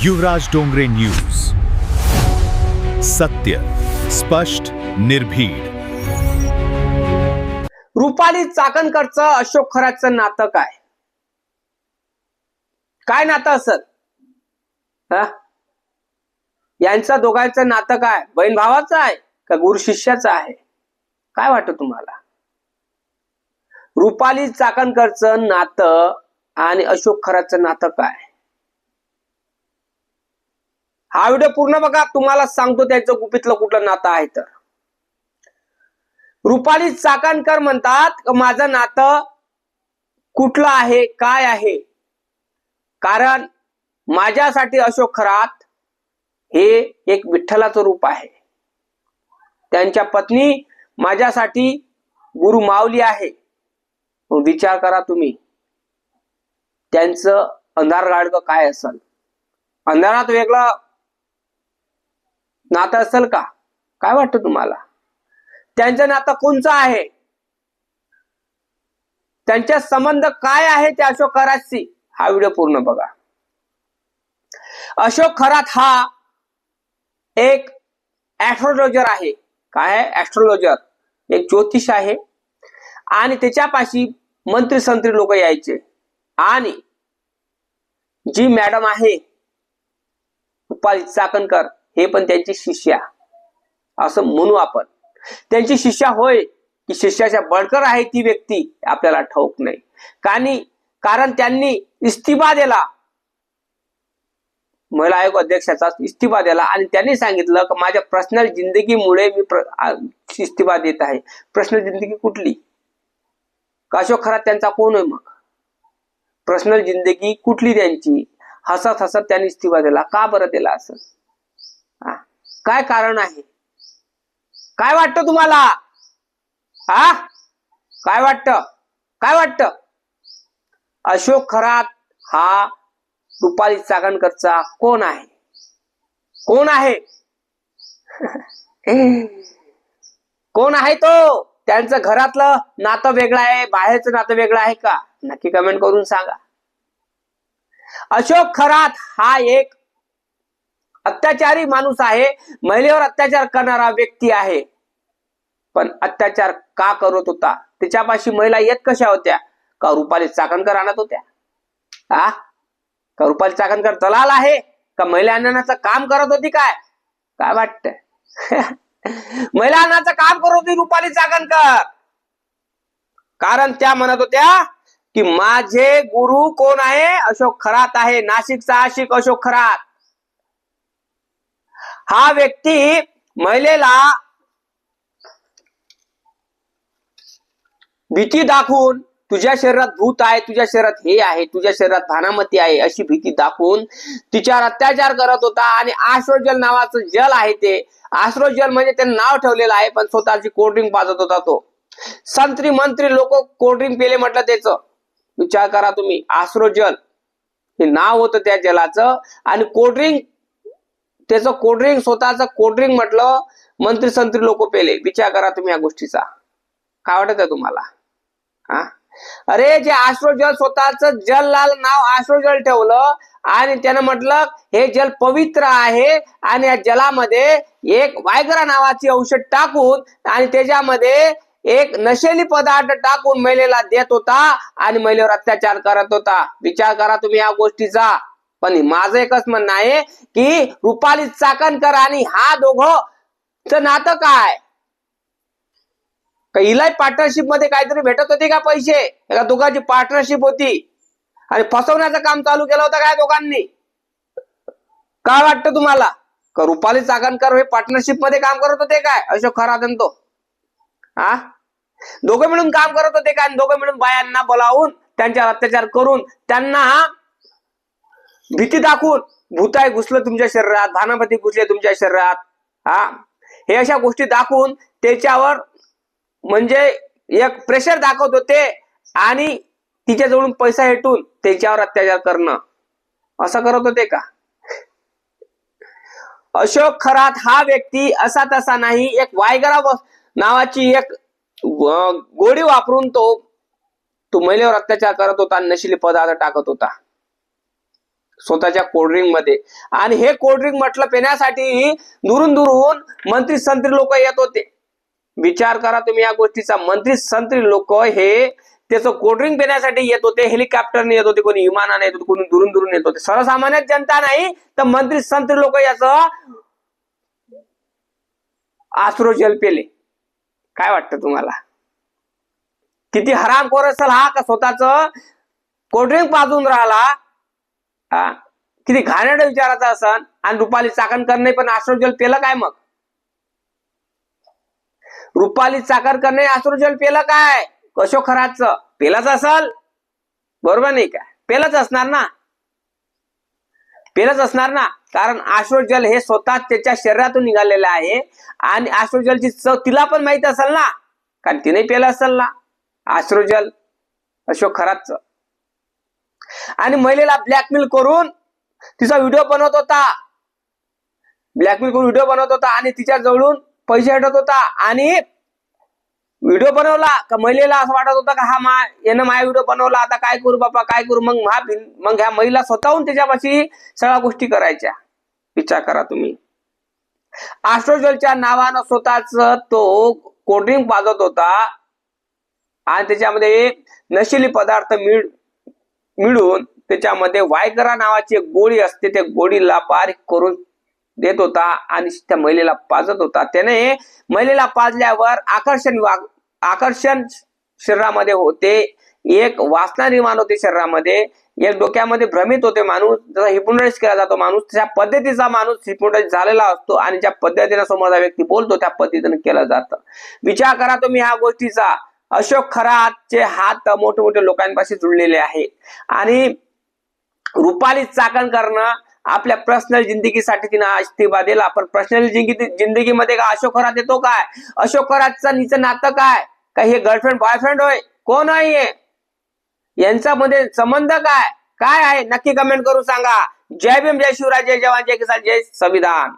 युवराज Dongre news. सत्य, स्पष्ट, निर्भीड. रुपाली चाकणकरचं अशोक खरातचं नातं काय? काय नातं असत? यांचं दोघांचं नातं काय? बहीण भावाचं आहे का गुरु शिष्याचं आहे? काय वाटतं तुम्हाला? रुपाली चाकणकरचं नातं आणि अशोक खरातचं नातं काय? हा व्हिडिओ पूर्ण बघा, तुम्हाला सांगतो त्याचं गुपितलं कुठलं नातं आहे. तर रुपाली चाकणकर म्हणतात माझं नातं कुठलं आहे, काय आहे? कारण माझ्यासाठी अशोक खरात हे एक विठ्ठलाचं रूप आहे. त्यांच्या पत्नी माझ्यासाठी गुरु माऊली आहे. विचार करा तुम्ही, त्यांचं अंधार गाडगं काय असेल? अंधारात वेगळं नातं असेल का? काय वाटतं तुम्हाला? त्यांचं नातं कोणचं आहे? त्यांचा संबंध काय आहे त्या अशोक खरातशी? हा व्हिडिओ पूर्ण बघा. अशोक खरात हा एक ऍस्ट्रोलॉजर आहे. काय आहे? ऍस्ट्रोलॉजर, एक ज्योतिष आहे. आणि त्याच्यापाशी मंत्री संत्री लोक यायचे. आणि जी मॅडम आहे रुपाली चाकणकर, हे पण त्यांची शिष्या असं म्हणू आपण. त्यांची शिष्या होय की शिष्याच्या बळकर आहे ती व्यक्ती आपल्याला ठाऊक नाही. कारण त्यांनी इस्तिफा दिला, महिला आयोग अध्यक्षाचा इस्तिफा दिला. आणि त्यांनी सांगितलं की माझ्या पर्सनल जिंदगीमुळे मी इस्तिफा देत आहे. पर्सनल जिंदगी कुठली? अशोक खरात त्यांचा कोण आहे मग? पर्सनल जिंदगी कुठली त्यांची? हसत हसत त्यांनी इस्तिफा दिला. का बरं दिला असं? काय कारण आहे? काय वाटतं तुम्हाला? काय वाटतं? काय वाटतं? अशोक खरात हा रुपाली चाकणकरचा कोण आहे? कोण आहे? कोण आहे तो? त्यांचं घरातलं नातं वेगळं आहे, बाहेरचं नातं वेगळं आहे का? नक्की कमेंट करून सांगा. अशोक खरात हा एक अत्याचारी माणूस आहे. महिलेवर अत्याचार करणारा व्यक्ती आहे. पण अत्याचार का करत होता? त्याच्यापाशी महिला येत कशा होत्या? का रुपाली चाकणकर आणत होत्या? का रुपाली चाकणकर दलाल आहे? का महिला आणण्याचं काम करत होती? काय वाटतंय? महिला आणण्याचं काम करत होती रुपाली चाकणकर. कारण त्या म्हणत होत्या की माझे गुरु कोण आहे? अशोक खरात आहे. नाशिकचा आशिक अशोक खरात. हा व्यक्ती महिलेला भीती दाखवून, तुझ्या शरीरात भूत आहे, तुझ्या शरीरात हे आहे, तुझ्या शरीरात भानामती आहे, अशी भीती दाखवून तिच्यावर अत्याचार करत होता. आणि आश्रोजल नावाचं जल आहे, ते आश्रोजल म्हणजे त्यांनी नाव ठेवलेलं आहे, पण स्वतःची कोल्ड्रिंक पाजत होता तो. संत्री मंत्री लोक कोल्ड्रिंक पेले म्हटलं त्याचं. विचार करा तुम्ही, आश्रोजल हे नाव होतं त्या जलाचं. आणि कोल्ड्रिंक, त्याचं कोल्ड्रिंक, स्वतःचं कोल्ड्रिंक म्हटलं, मंत्री संत्री लोक पेले. विचार करा तुम्ही या गोष्टीचा. काय वाटत आहे तुम्हाला? अरे जे आश्रोजल, स्वतःच जललाल नाव आश्रोजल ठेवलं आणि त्यानं म्हटलं हे जल पवित्र आहे. आणि या जलामध्ये एक वायग्रा नावाची औषध टाकून आणि त्याच्यामध्ये एक नशेली पदार्थ टाकून महिलेला देत होता आणि महिलेवर अत्याचार करत होता. विचार करा तुम्ही या गोष्टीचा. पण माझं एकच म्हणणं आहे की रुपाली चाकणकर आणि हा दोघं नातं काय? हिला पार्टनरशिप मध्ये काहीतरी भेटत होते का पैसे? एका दोघांची पार्टनरशिप होती आणि फसवण्याचं काम चालू केलं होतं काय दोघांनी? काय वाटतं तुम्हाला? का रुपाली चाकणकर हे पार्टनरशिप मध्ये काम करत होते काय? अशोक खरात आणि तो दोघं मिळून काम करत होते काय? दोघं मिळून बायांना बोलावून त्यांच्यावर अत्याचार करून त्यांना भीती दाखवून, भूताय घुसलं तुमच्या शरीरात, भानामती घुसले तुमच्या शरीरात, हे अशा गोष्टी दाखवून त्याच्यावर म्हणजे एक प्रेशर दाखवत होते आणि तिच्याजवळून पैसा हेटून त्याच्यावर अत्याचार करणं, असं करत होते का? अशोक खरात हा व्यक्ती असा तसा नाही. एक वायगरा नावाची एक गोळी वापरून तो महिलेवर अत्याचार करत होता, नशिली पदार्थ टाकत होता. स्वतःच्या कोल्ड्रिंक मध्ये. आणि हे कोल्ड्रिंक म्हटलं पिण्यासाठी दुरून दुरून मंत्री संत्री लोक येत होते. विचार करा तुम्ही या गोष्टीचा. मंत्री संत्री लोक हे त्याचं कोल्ड्रिंक पिण्यासाठी येत होते. हेलिकॉप्टरने येत होते, कोणी विमानाने येत होते, कोणी दुरून दुरून येत होते. सर्वसामान्य जनता नाही तर मंत्री संत्री लोक याचं आश्रो जल पेले. काय वाटतं तुम्हाला? किती हरामखोर असेल हा, का स्वतःच कोल्ड्रिंक पाजून राहिला. किती घाणेरडा विचाराचा असन. आणि रुपाली चाकणकर नाही पण आश्रो जल पेलं काय? मग रुपाली चाकणकर आश्रो जल पेलं काय? अशोक खरातचं पेलंच असल, बरोबर नाही काय? पेलंच असणार ना, पेलंच असणार ना. कारण आश्रोजल हे स्वतः त्याच्या शरीरातून निघालेलं आहे. आणि आश्रोजलची चव तिला पण माहित असेल ना, कारण तिने पेलं असेल ना आश्रोजल अशोक खरातचं. आणि महिलेला ब्लॅकमेल करून तिचा व्हिडिओ बनवत होता. ब्लॅकमेल करून व्हिडिओ बनवत होता आणि तिच्या जवळून पैसे हटत होता. आणि व्हिडिओ बनवला का महिलेला असं वाटत होतं का हा यानं माझा व्हिडिओ बनवला, आता काय करू बापा काय करू. मग ह्या महिला स्वतःहून त्याच्यापाशी सगळ्या गोष्टी करायच्या. विचार करा तुम्ही. आश्रोजलच्या नावानं स्वतःच तो कोल्ड्रिंक पाजत होता आणि त्याच्यामध्ये नशिली पदार्थ मिळून त्याच्यामध्ये वायगरा नावाची एक गोळी असते, त्या गोळीला बारीक करून देत होता आणि त्या महिलेला पाजत होता. त्याने महिलेला पाजल्यावर आकर्षण शरीरामध्ये होते, एक वासना निर्माण होते शरीरामध्ये, एक डोक्यामध्ये भ्रमित होते माणूस. जसा हिप्नोटाइज केला जातो माणूस, त्या पद्धतीचा माणूस हिप्नोटाइज झालेला असतो आणि ज्या पद्धतीने समोरचा व्यक्ती बोलतो त्या पद्धतीने केलं जातं. विचार करा तुम्ही ह्या गोष्टीचा. अशोक खरातचे हात मोठे मोठे लोकांपाशी जुळलेले आहेत. आणि रुपाली चाकणकरनं आपल्या पर्सनल जिंदगीसाठी तिनं इस्तीफा दिला. पण पर्सनल जिंदगीमध्ये का अशोक खरात येतो काय? अशोक खरातचं नीचं नातं काय? का हे गर्लफ्रेंड बॉयफ्रेंड होय? कोण आहे यांच्यामध्ये संबंध काय काय आहे? नक्की कमेंट करून सांगा. जय भीम, जय शिवराय, जय जवान, जय किसान, जय संविधान.